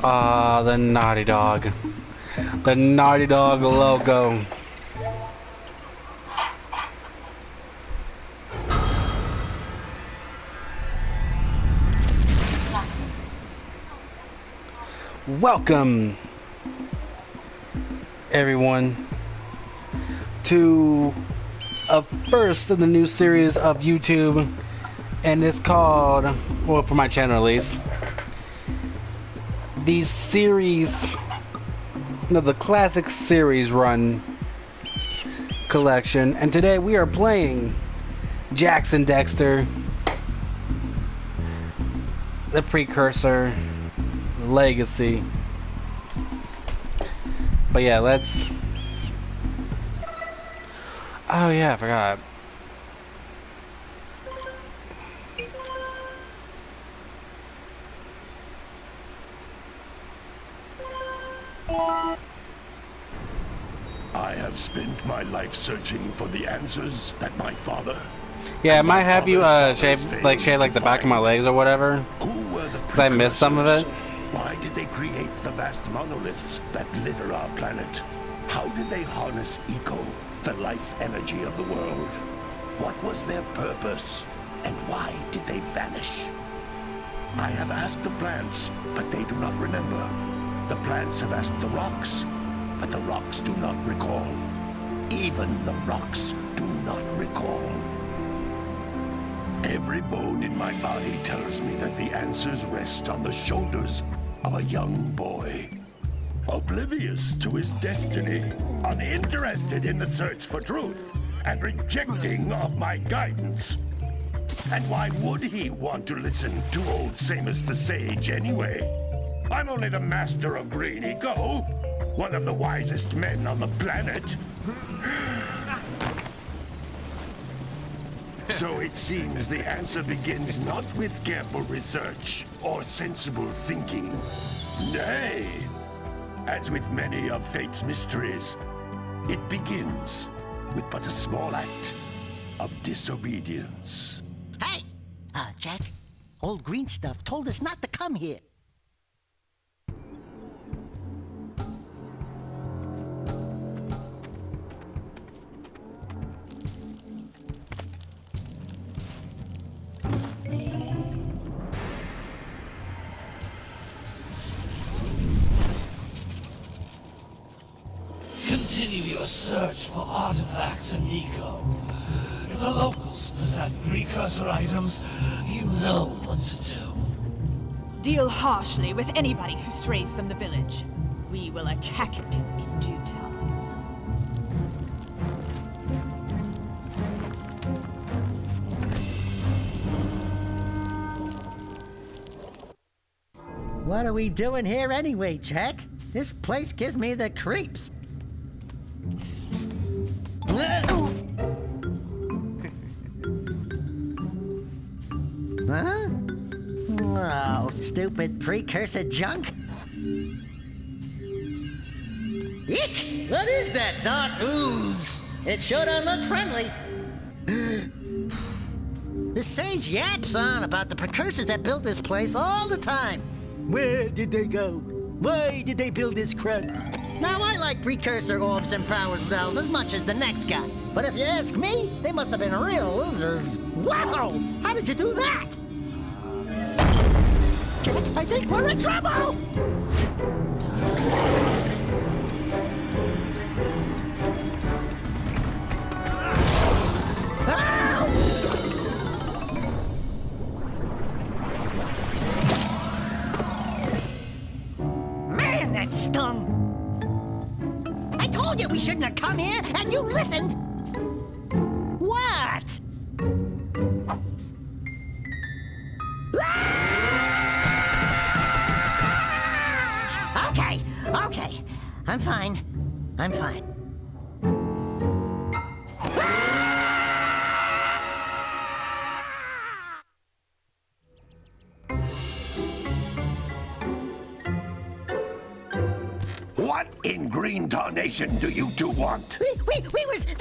Ah, the Naughty Dog. The Naughty Dog logo. Welcome, everyone, to a first in the new series of YouTube, and it's called, well, for my channel at least, the series, the classic series run collection. And today we are playing Jackson Dexter, the precursor, legacy. But yeah, let's... Oh yeah, I forgot. I have spent my life searching for the answers that my father... Yeah, I might have you shave like the back of my legs or whatever, because I missed some of it. Why did they create the vast monoliths that litter our planet? How did they harness eco, the life energy of the world? What was their purpose, and why did they vanish? I have asked the plants, but they do not remember. The plants have asked the rocks, but the rocks do not recall. Even the rocks do not recall. Every bone in my body tells me that the answers rest on the shoulders of a young boy. Oblivious to his destiny, uninterested in the search for truth, and rejecting of my guidance. And why would he want to listen to old Samus the Sage anyway? I'm only the master of green eco, one of the wisest men on the planet. So it seems the answer begins not with careful research or sensible thinking. Nay, as with many of fate's mysteries, it begins with but a small act of disobedience. Hey! Jack, old green stuff told us not to come here. Continue your search for artifacts and eco. If the locals possess precursor items, you know what to do. Deal harshly with anybody who strays from the village. We will attack it in due time. What are we doing here anyway, Jack? This place gives me the creeps. Huh? Oh, stupid precursor junk. Eek! What is that dark ooze? It sure don't look friendly. The sage yaps on about the precursors that built this place all the time. Where did they go? Why did they build this crud? Now, I like precursor orbs and power cells as much as the next guy. But if you ask me, they must have been real losers. Wow! How did you do that? I think we're in trouble! Man, that stung! I told you we shouldn't have come here, and you listened! What? Okay. I'm fine. What in green tarnation do you two want?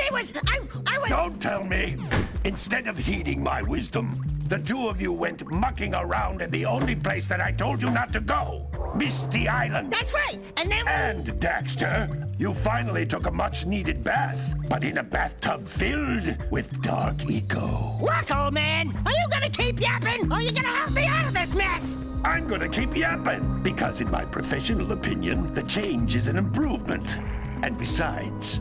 I was... Don't tell me! Instead of heeding my wisdom, the two of you went mucking around in the only place that I told you not to go. Misty Island. That's right. And then... And, Dexter, you finally took a much-needed bath, but in a bathtub filled with dark eco. Look, old man, are you gonna keep yapping, or are you gonna help me out of this mess? I'm gonna keep yapping, because in my professional opinion, the change is an improvement. And besides,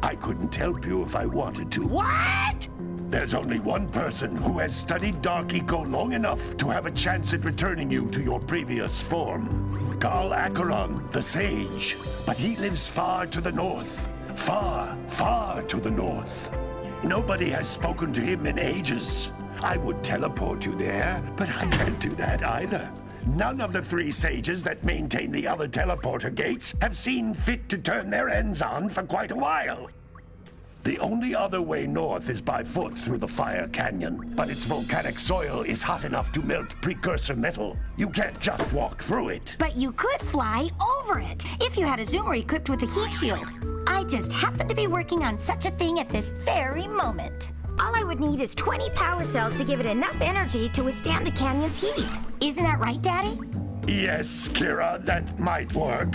I couldn't help you if I wanted to. What? There's only one person who has studied dark eco long enough to have a chance at returning you to your previous form. Carl Acheron, the Sage. But he lives far to the north. Far, far to the north. Nobody has spoken to him in ages. I would teleport you there, but I can't do that either. None of the 3 sages that maintain the other teleporter gates have seen fit to turn their ends on for quite a while. The only other way north is by foot through the Fire Canyon, but its volcanic soil is hot enough to melt precursor metal. You can't just walk through it. But you could fly over it if you had a zoomer equipped with a heat shield. I just happen to be working on such a thing at this very moment. All I would need is 20 power cells to give it enough energy to withstand the canyon's heat. Isn't that right, Daddy? Yes, Kira, that might work.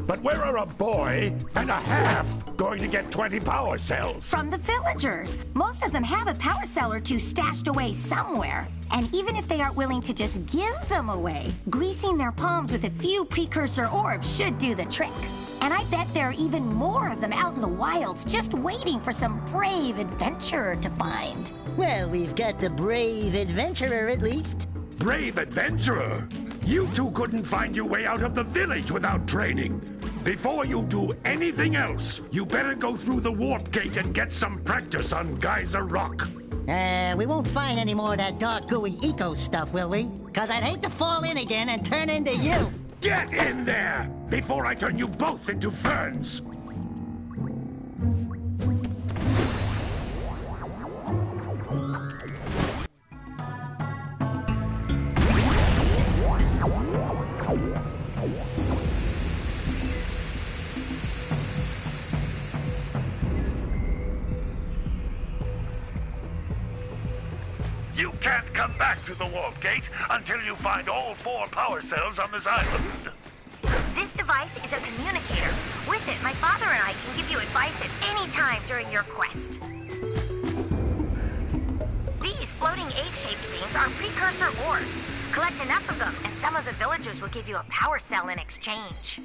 But where are a boy and a half going to get 20 power cells? From the villagers. Most of them have a power cell or 2 stashed away somewhere. And even if they aren't willing to just give them away, greasing their palms with a few precursor orbs should do the trick. And I bet there are even more of them out in the wilds just waiting for some brave adventurer to find. Well, we've got the brave adventurer at least. Brave adventurer? You two couldn't find your way out of the village without training. Before you do anything else, you better go through the warp gate and get some practice on Geyser Rock. We won't find any more of that dark gooey eco stuff, will we? Cause I'd hate to fall in again and turn into you. Get in there before I turn you both into ferns. You can't come back through the warp gate until you find all 4 power cells on this island. This device is a communicator. With it, my father and I can give you advice at any time during your quest. These floating egg-shaped things are precursor orbs. Collect enough of them, and some of the villagers will give you a power cell in exchange.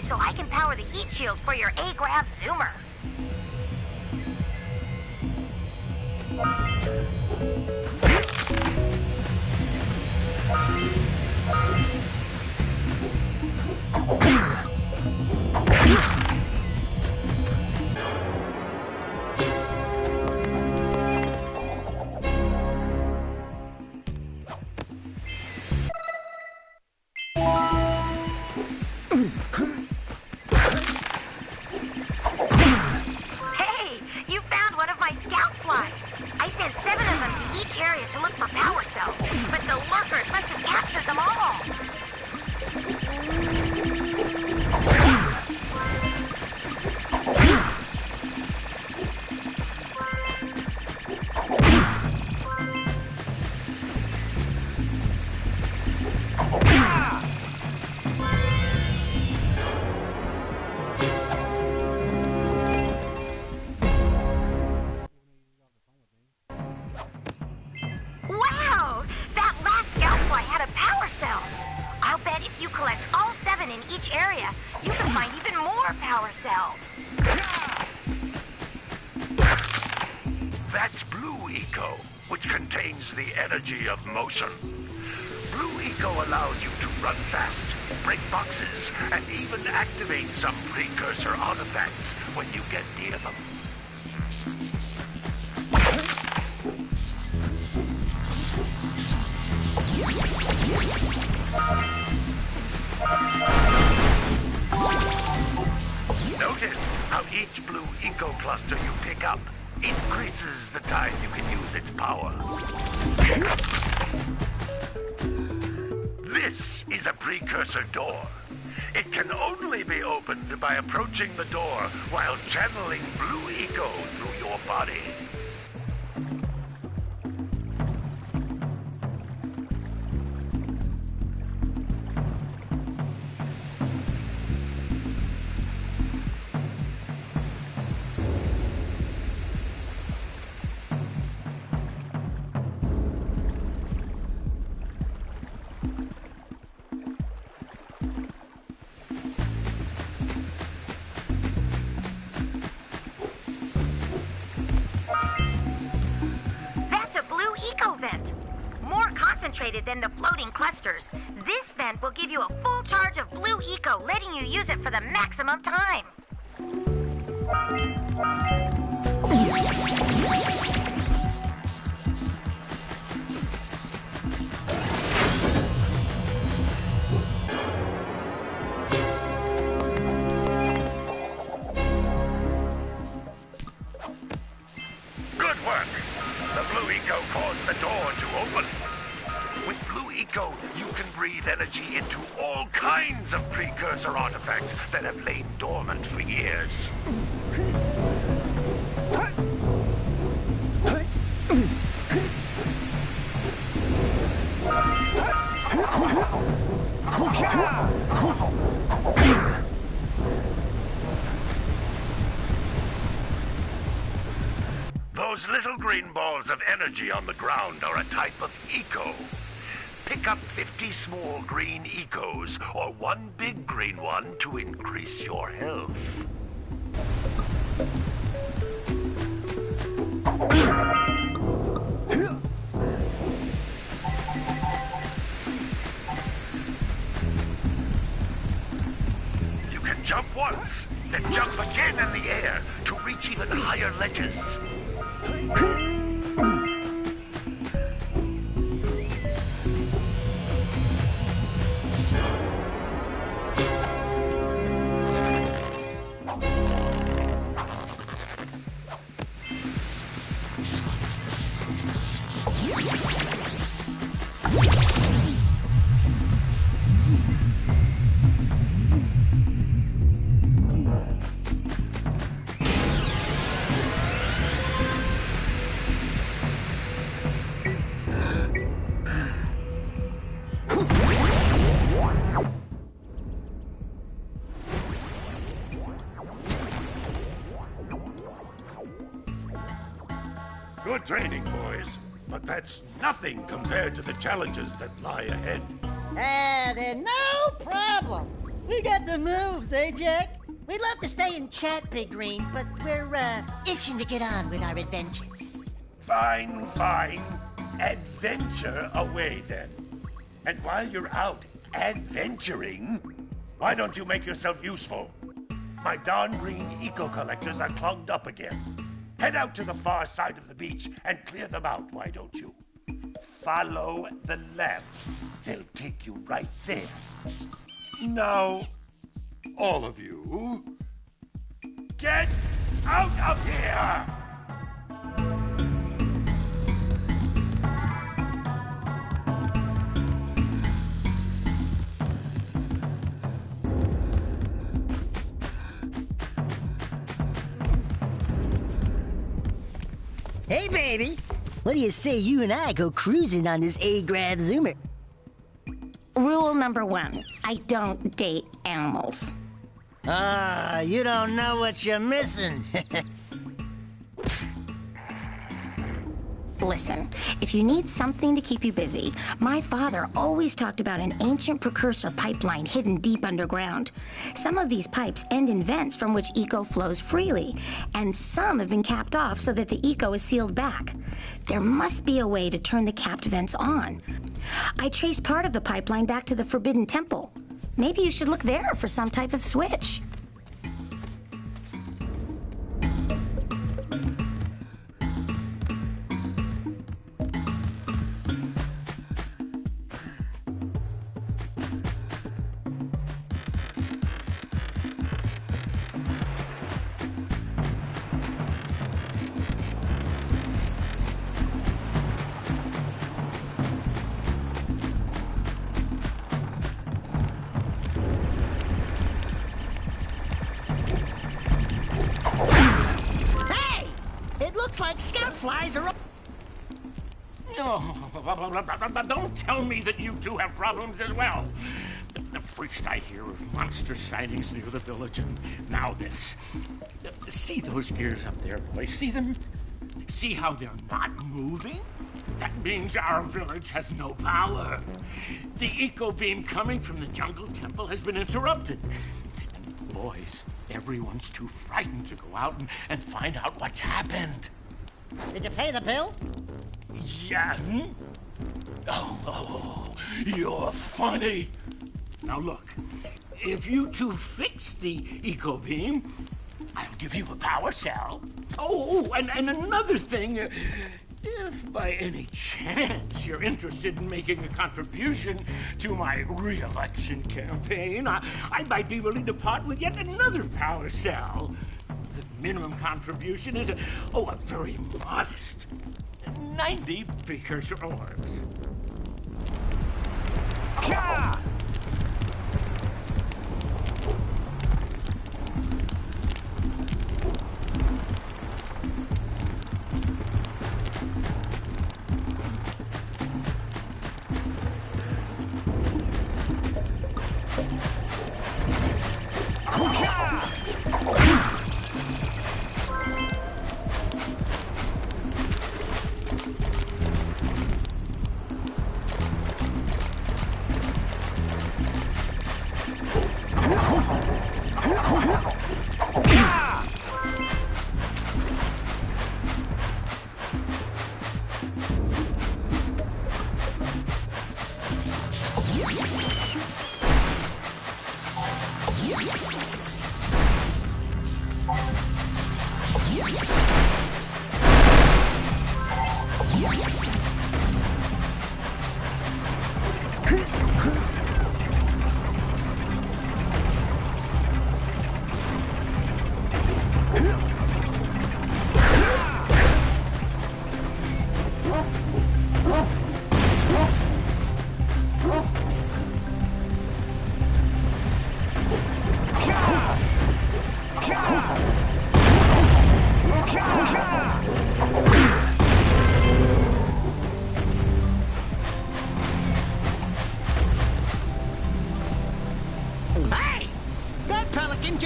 So I can power the heat shield for your A-Grav zoomer. Blue Eco allows you to run fast, break boxes, and even activate some precursor artifacts when you get near them. Notice how each Blue Eco cluster you pick up increases the time you can use its power. This is a precursor door. It can only be opened by approaching the door while channeling Blue Eco through your body. Than the floating clusters. This vent will give you a full charge of Blue Eco, letting you use it for the maximum time. Good work! The Blue Eco caused the door to open. With Blue Eco, you can breathe energy into all kinds of precursor artifacts that have lain dormant for years. Those little green balls of energy on the ground are a type of Eco. Pick up 50 small green Ecos or one big green one to increase your health. You can jump once, then jump again in the air to reach even higher ledges. Good training, boys. But that's nothing compared to the challenges that lie ahead. Then no problem. We got the moves, eh, Jack? We'd love to stay and chat, Big Green, but we're, itching to get on with our adventures. Fine, fine. Adventure away, then. And while you're out adventuring, why don't you make yourself useful? My darn green eco-collectors are clogged up again. Head out to the far side of the beach and clear them out, why don't you? Follow the lamps. They'll take you right there. Now, all of you, get out of here! Hey, baby. What do you say you and I go cruising on this A-Grav Zoomer? Rule number 1, I don't date animals. Ah, you don't know what you're missing. Listen, if you need something to keep you busy, my father always talked about an ancient precursor pipeline hidden deep underground. Some of these pipes end in vents from which eco flows freely, and some have been capped off so that the eco is sealed back. There must be a way to turn the capped vents on. I traced part of the pipeline back to the Forbidden Temple. Maybe you should look there for some type of switch. Don't tell me that you two have problems as well. The first I hear of monster sightings near the village, and now this. See those gears up there, boys? See them? See how they're not moving? That means our village has no power. The eco beam coming from the jungle temple has been interrupted. And boys, everyone's too frightened to go out and find out what's happened. Did you pay the bill? Yeah. Oh, you're funny. Now look, if you two fix the eco beam, I'll give you a power cell. Oh, and another thing, if by any chance you're interested in making a contribution to my re-election campaign, I might be willing to part with yet another power cell. The minimum contribution is a very modest 90 precursor orbs. Ka!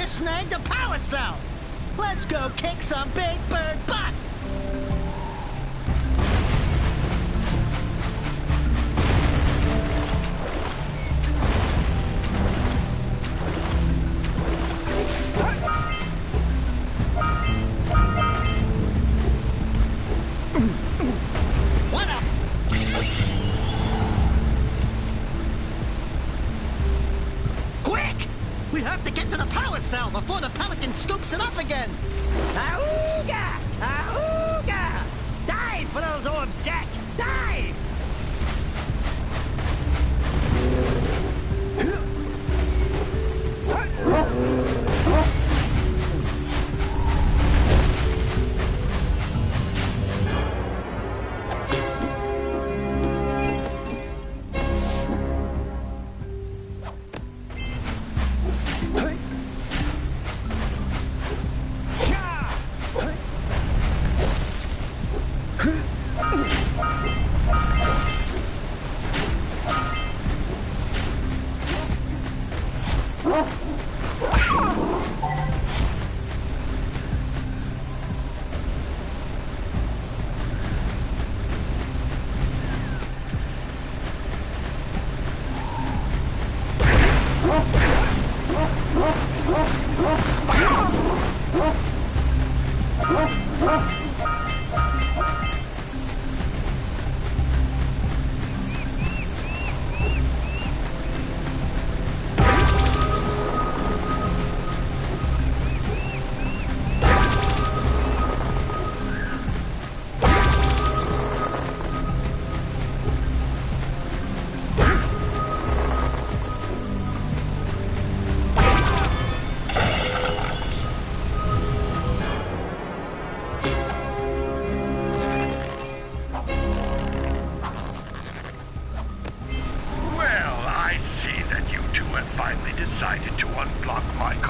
Snagged a power cell! Let's go kick some big bird butt! What up? Quick! We have to get to the power cell before the pelican scoops it up again! Ahooga! Ahooga! Dive for those orbs, Jack! Dive!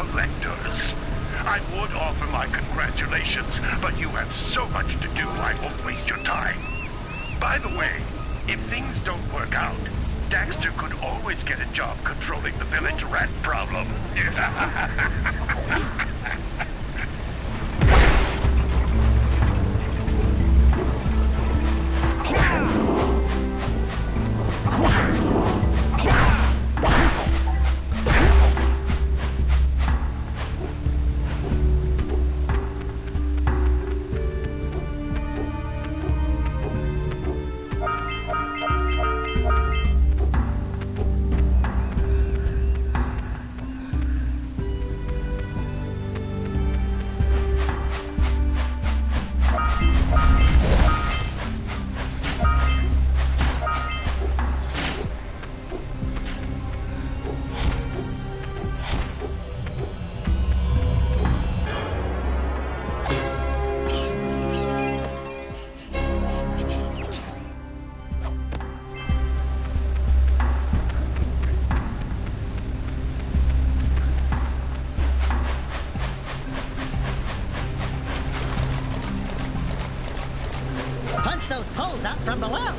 collectors. I would offer my congratulations, but you have so much to do I won't waste your time. By the way, if things don't work out, Dexter could always get a job controlling the village rat problem. Punch those poles out from below.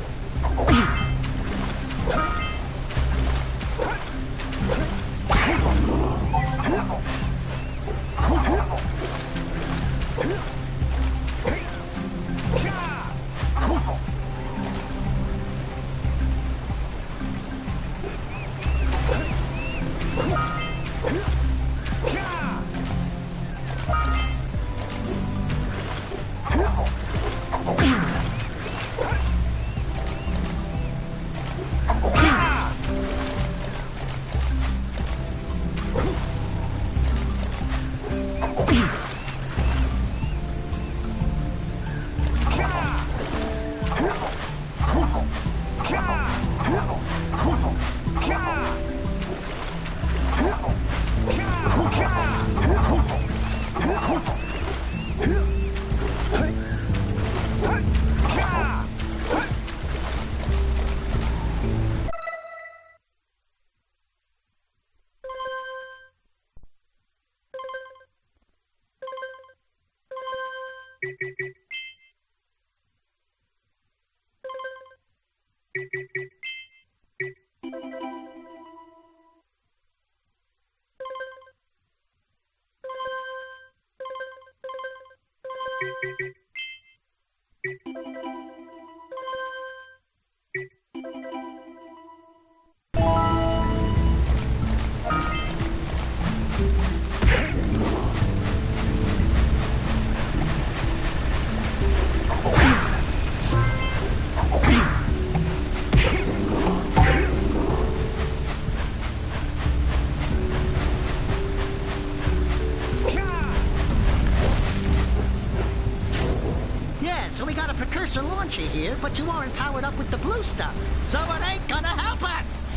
So we got a precursor launcher here, but you aren't powered up with the blue stuff. So it ain't gonna help us!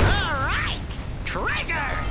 All right! Treasure!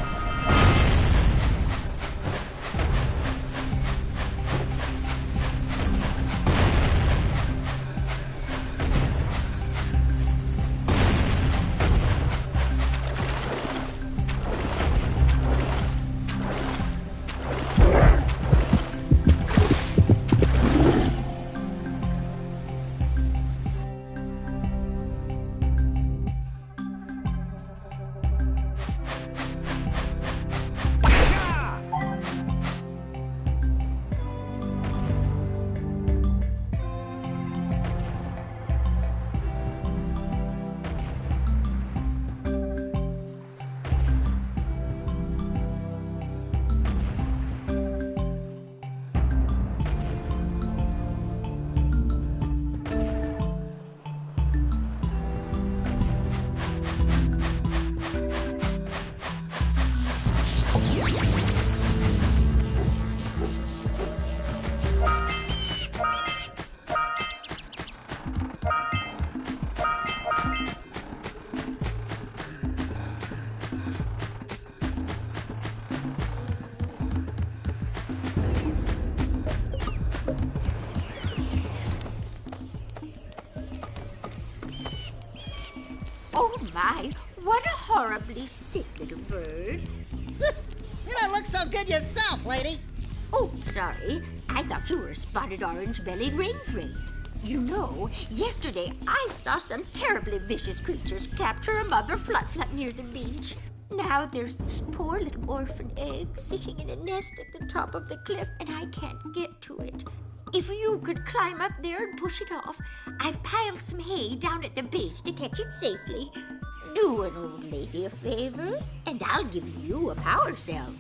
my, what a horribly sick little bird. You don't look so good yourself, lady. Oh, sorry. I thought you were a spotted orange-bellied rainfrey. You know, yesterday I saw some terribly vicious creatures capture a mother flut-flut near the beach. Now there's this poor little orphan egg sitting in a nest at the top of the cliff, and I can't get to it. If you could climb up there and push it off, I've piled some hay down at the base to catch it safely. Do an old lady a favor, and I'll give you a power cell.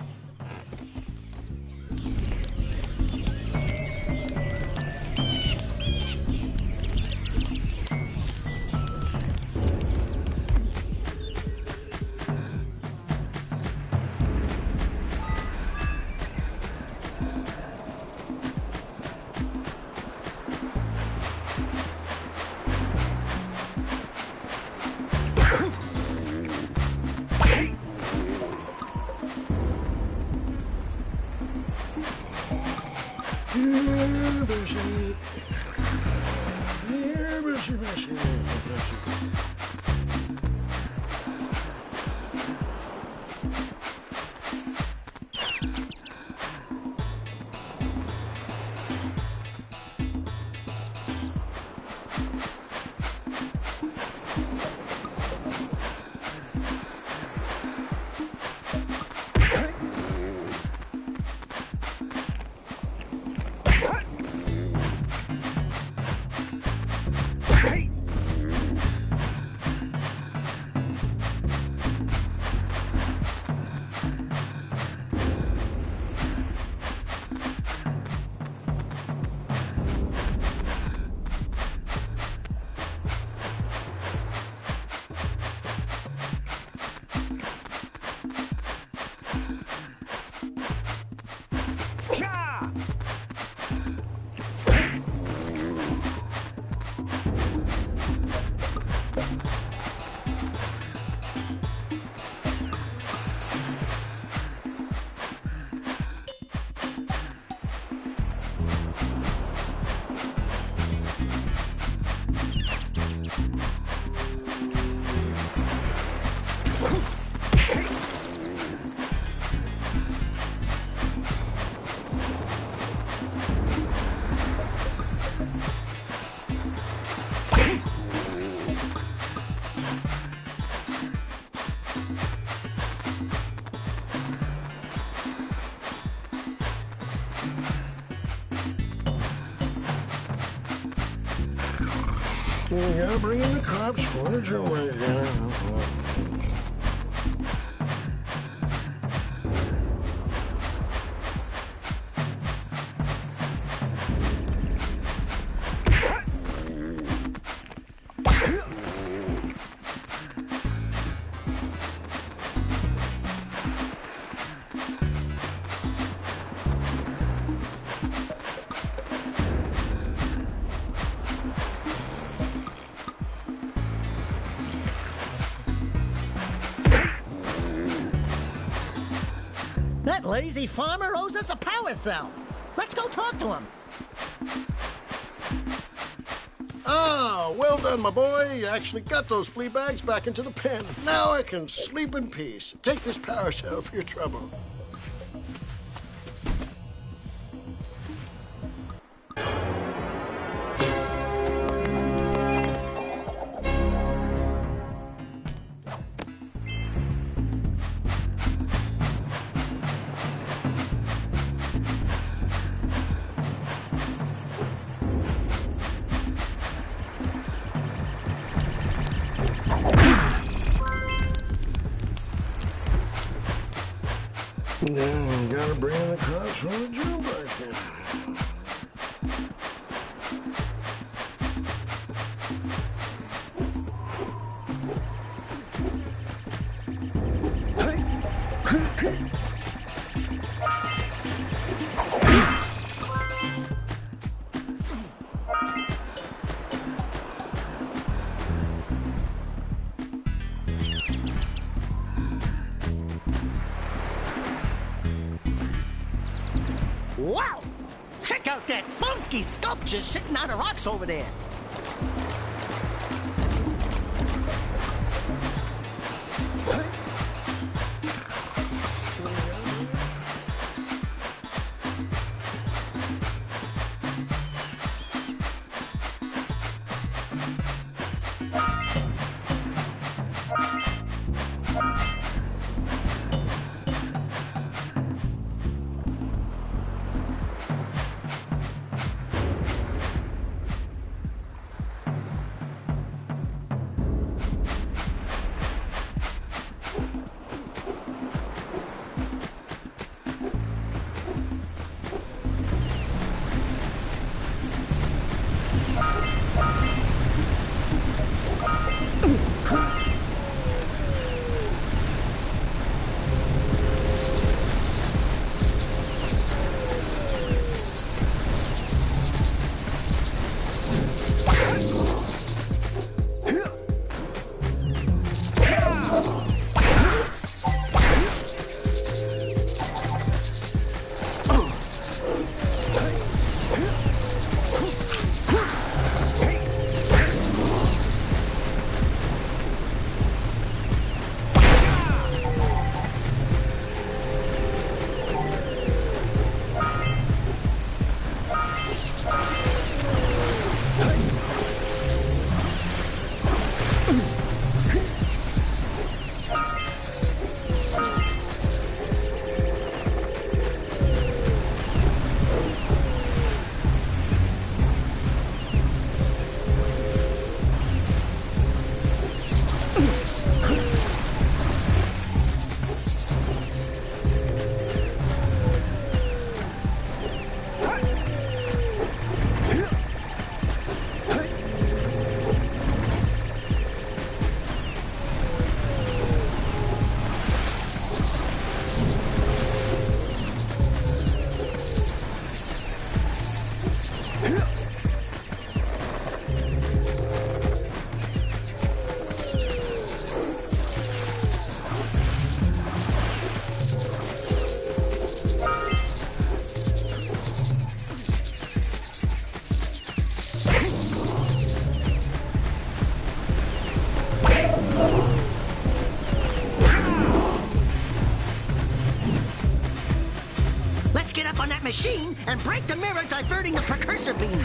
You gotta bring in the cops for the drummer. That lazy farmer owes us a power cell. Let's go talk to him. Ah, well done, my boy. You actually got those flea bags back into the pen. Now I can sleep in peace. Take this power cell for your trouble. Now, gotta bring in the cops from the jailbreak then. Wow! Check out that funky sculpture sitting out of rocks over there. Machine and break the mirror, diverting the precursor beam.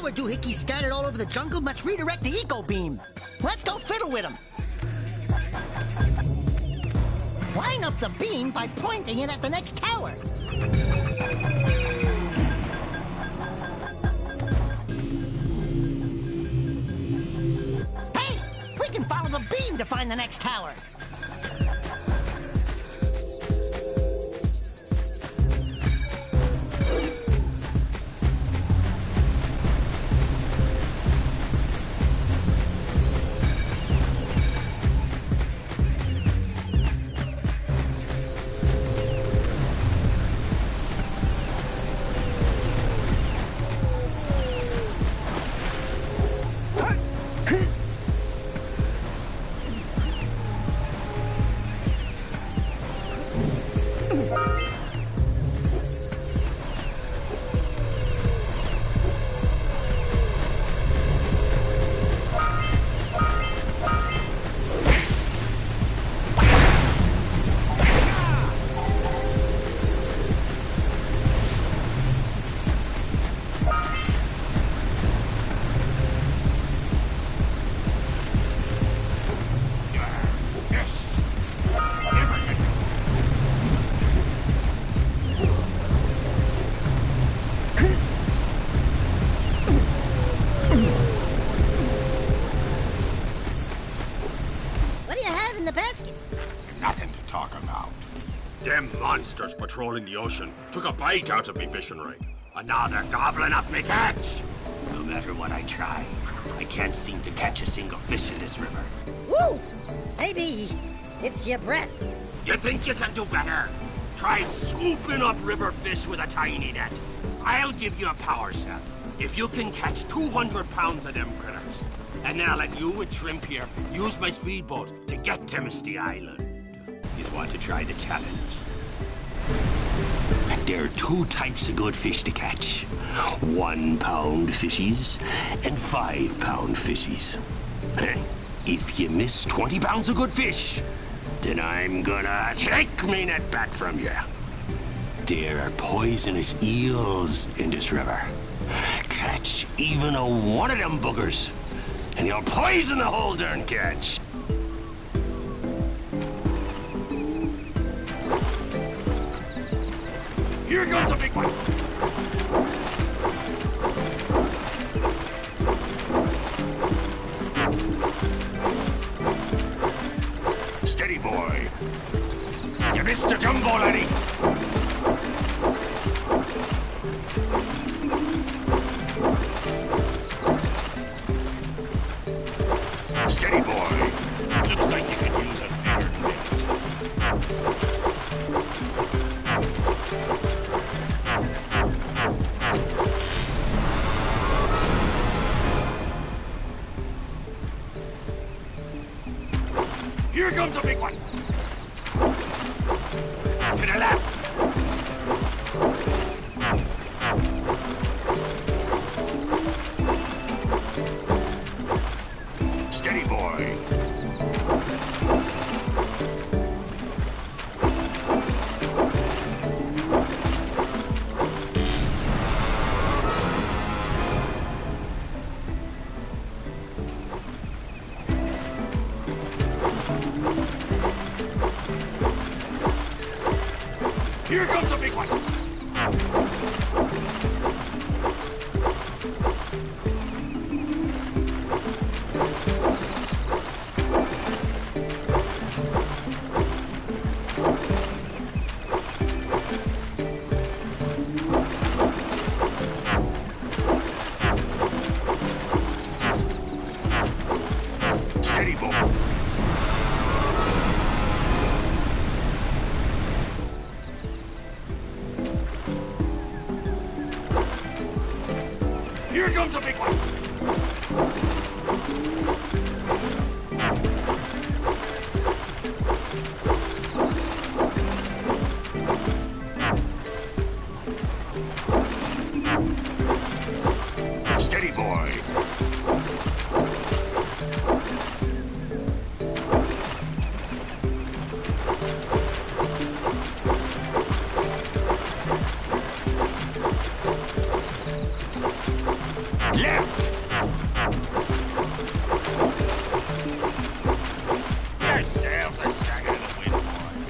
Doohickeys scattered all over the jungle must redirect the eco beam. Let's go fiddle with them. Line up the beam by pointing it at the next tower. Hey, we can follow the beam to find the next tower. Monsters patrolling the ocean took a bite out of me fishing rig. And now they're gobbling up me catch. No matter what I try, I can't seem to catch a single fish in this river. Woo! Maybe it's your breath. You think you can do better? Try scooping up river fish with a tiny net. I'll give you a power cell if you can catch 200 pounds of them critters. And then I'll let you and Shrimp here use my speedboat to get to Misty Island. You want to try the challenge? There are two types of good fish to catch. 1 pound fishies and 5 pound fishies. If you miss 20 pounds of good fish, then I'm gonna take me net back from you. There are poisonous eels in this river. Catch even one of them buggers, and you'll poison the whole darn catch. Here comes a big one. Steady, boy. You missed a jumbo, laddie. Steady, boy. Looks like you could use a bigger net. Here comes a big one. To the left. Steady, boy. Here comes a big one! Steady, boy. Left! Your sails are sagging in the wind,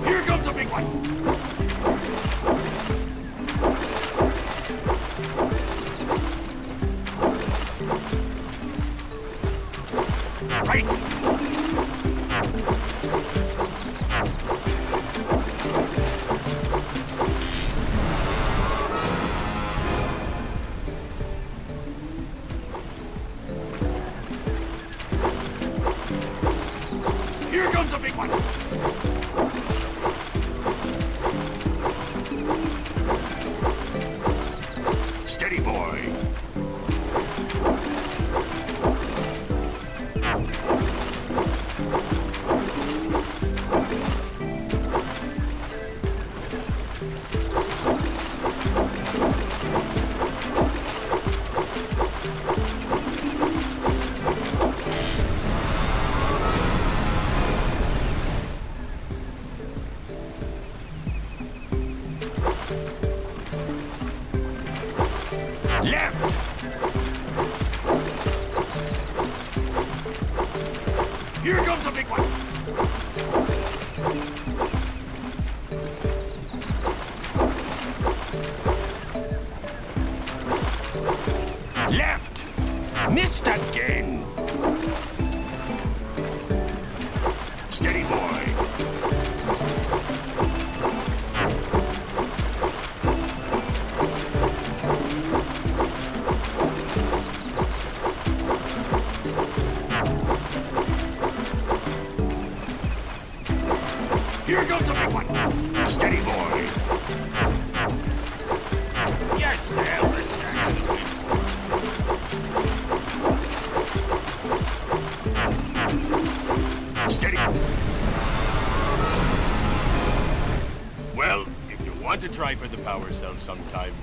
Here comes a big one! Right! Here comes a big one! Steady, boy. Left! Here comes a big one! Left! Missed again! Steady, boy! Here comes a big one! Steady, boy! Your sails are sagging in the wind. Steady! Well, if you want to try for the power cell sometime,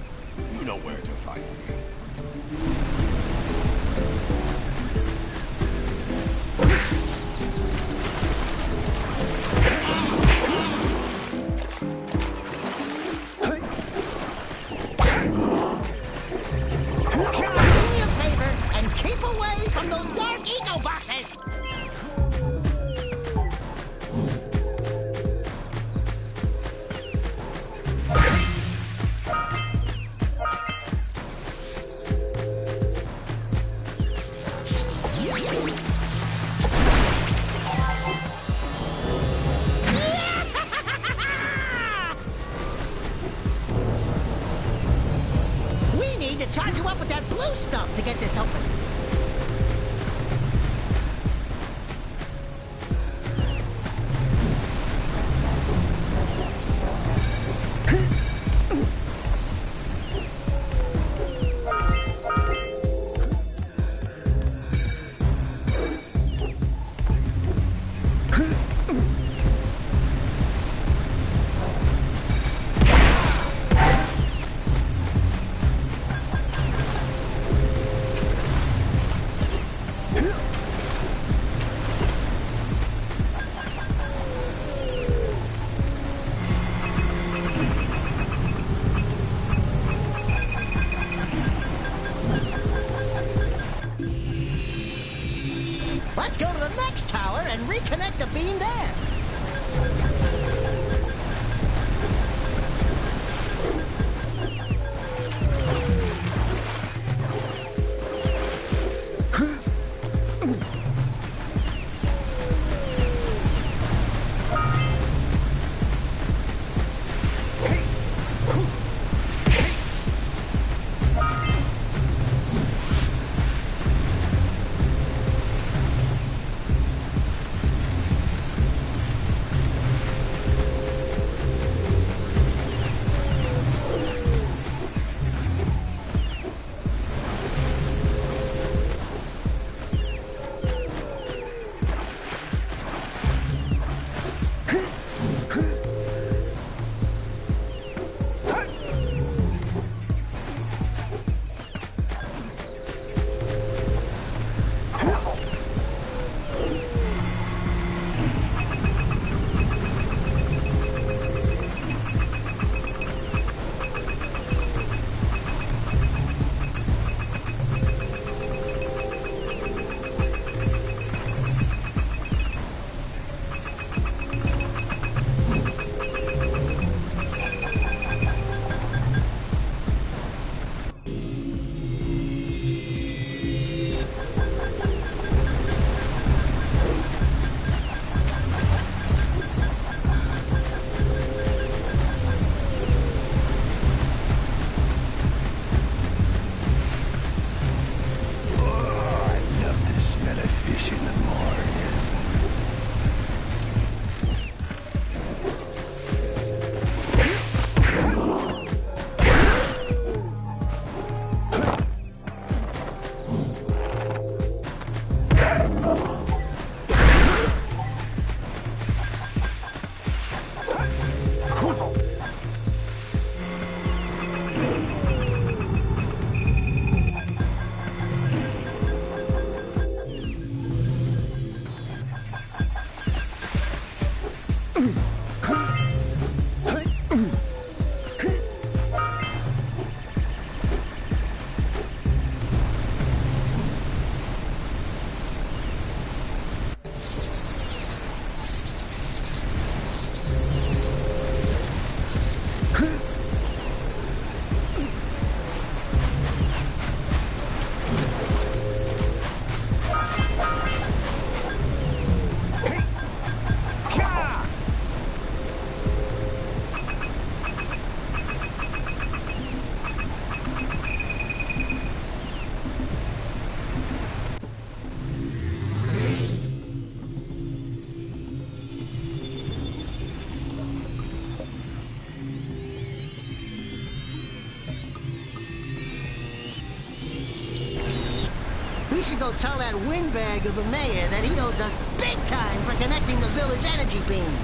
you know where to find me. Do me a favor and keep away from those dark ego boxes! We need to charge you up with that blue stuff to get this open. Let's go to the next tower and reconnect the beam there. We should go tell that windbag of a mayor that he owes us big time for connecting the village energy beam.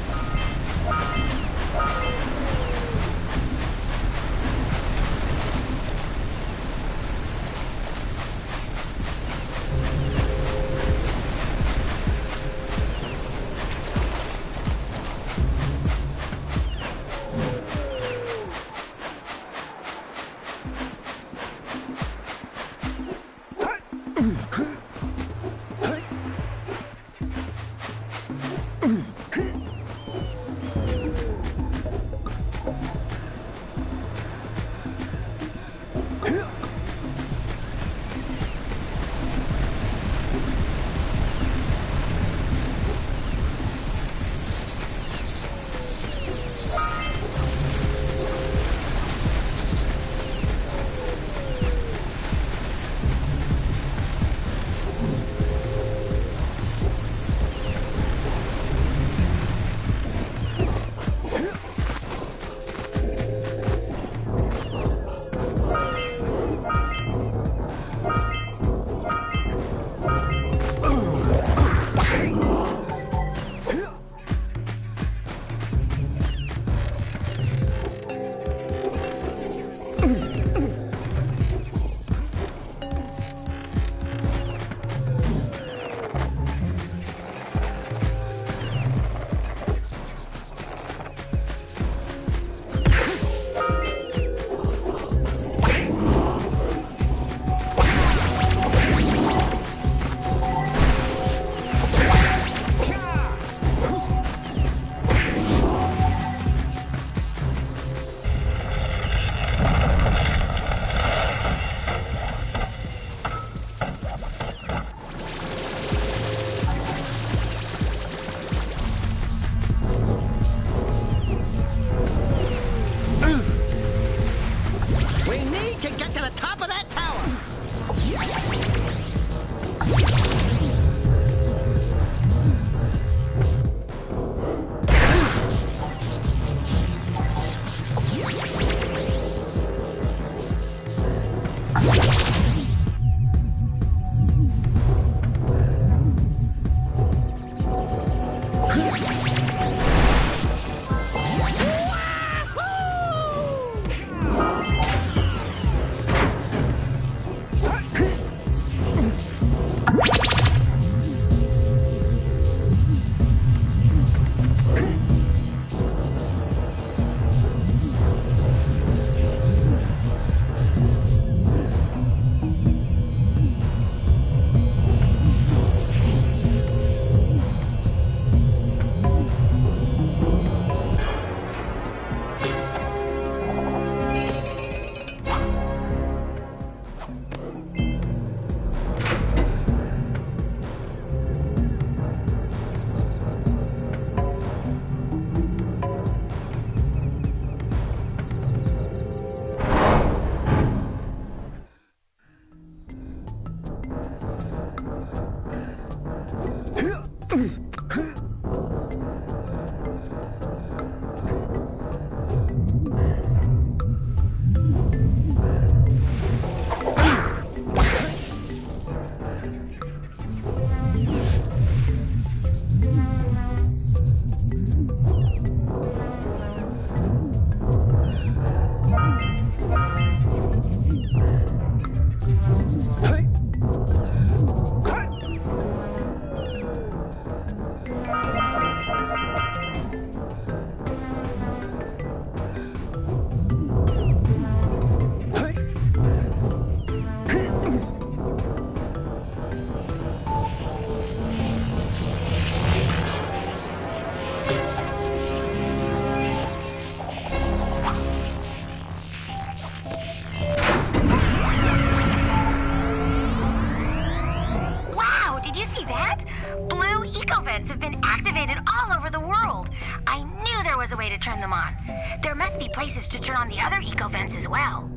There must be places to turn on the other eco vents as well.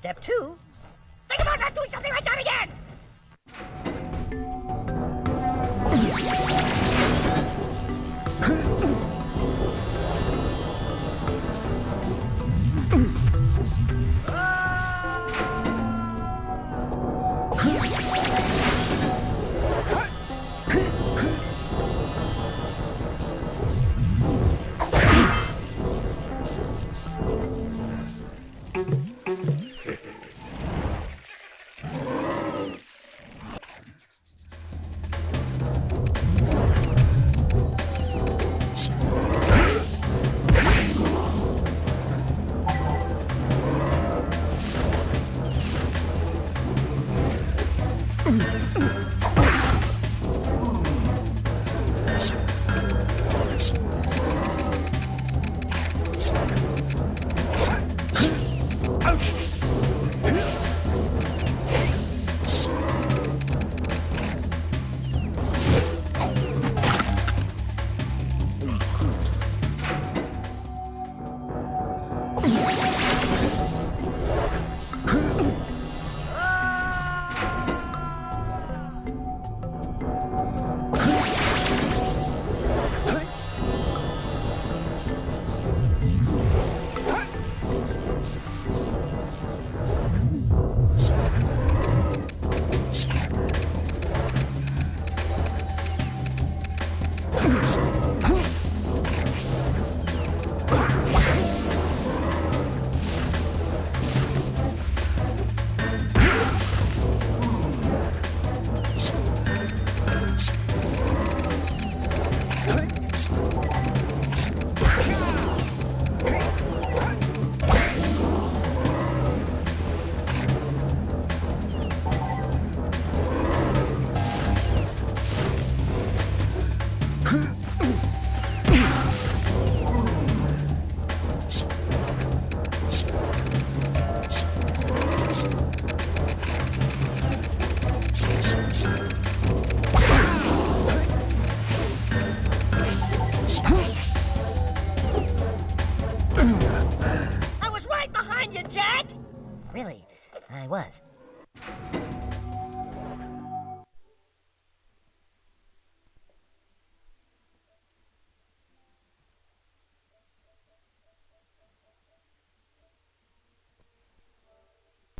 Step 2, think about not doing something like that again! I was right behind you, Jack! Really, I was.